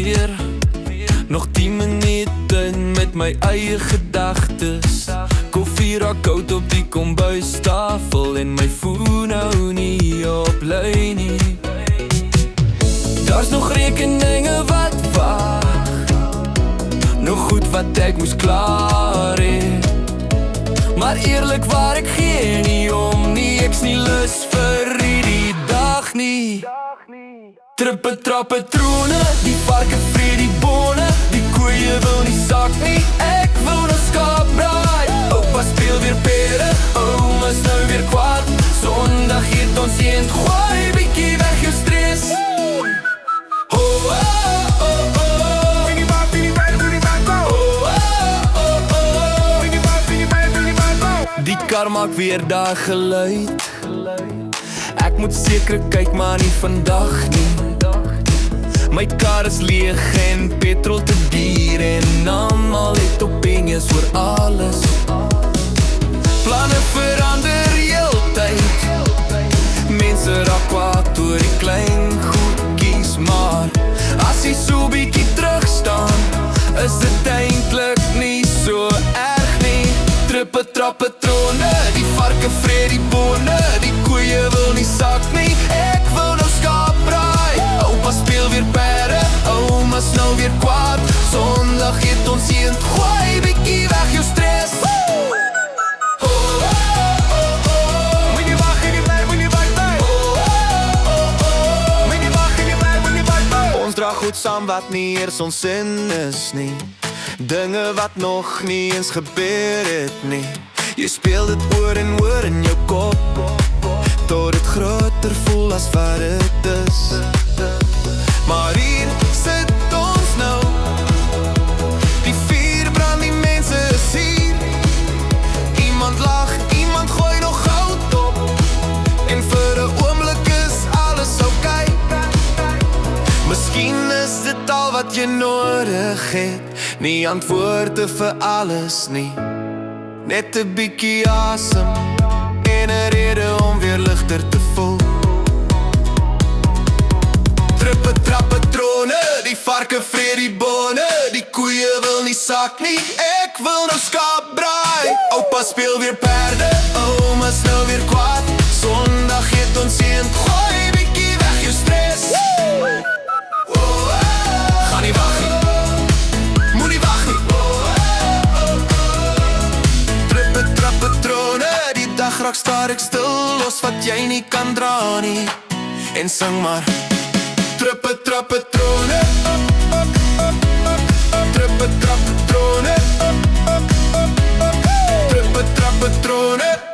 weer. Nog 10 minute met my eie gedagtes. Koffie raak koud op die kombuistafel en my foon hou nie op lyn nie. Daar's nog rekeninge wat wag, nog goed wat ek moes klaar het. Maar eerlik waar ek gee nie om nie, ek's nie lus vir hierdie dag nie. Trippe, trappe, trone, die varke vreet die bone, die koeie wil nie sak nie, ek wil nou skaapbraai. Oupa speel weer pere, ouma's nou weer kwaad. Sondag eet ons eend, gooi bietjie weg jou stres. Die kar maak weer daai geluid. Ek moet seker kyk, maar nie vandag nie. My kar is leeg en petrol te duur, en almal het opinies oor alles. Planne verander heeltyd, mense raak kwaad oor die klein goedkies. Maar as jy so bietjie terugstaan, is dit eintlik nie so erg nie. Trippe, trappe, trone, die varke vreet die bone, die koeie wil nie sak nie, ek wil nou skaapbraai. Oupa speel weer pere, ouma's nou weer kwaad. Sondag eet ons eend, gooi bietjie weg jou stres. Ons dra goed saam wat nie eers ons sin is nie, dinge wat nog nie eens gebeur het nie. Jy speel dit oor en oor in jou kop, tot dit groter voel as wat het is. Maar hier sit ons nou, die vuur brand, die mense is hier. Iemand lag, iemand gooi nog goud op, en vir 'n oomblik is alles oukei. Miskien is dit al wat jy nodig het, nie antwoorde vir alles nie, net 'n bietjie asem en 'n rede om weer ligter te voel. Trippe, trappe, trone, die varke vreet die bone, die koeie wil nie sak nie, ek wil nou skaapbraai. Oupa speel weer perde, ouma's nou weer kwaad. Sondag eet ons eend, gooi bietjie weg jou stres. Gaan nie wag nie, moenie wag nie. Trippe, trappe, trone, die dag raak staar ek stil, los wat jy nie kan dra nie, en sing maar. Trippe, trappe, trone, trippe, trappe, trone, trippe, trappe, trone.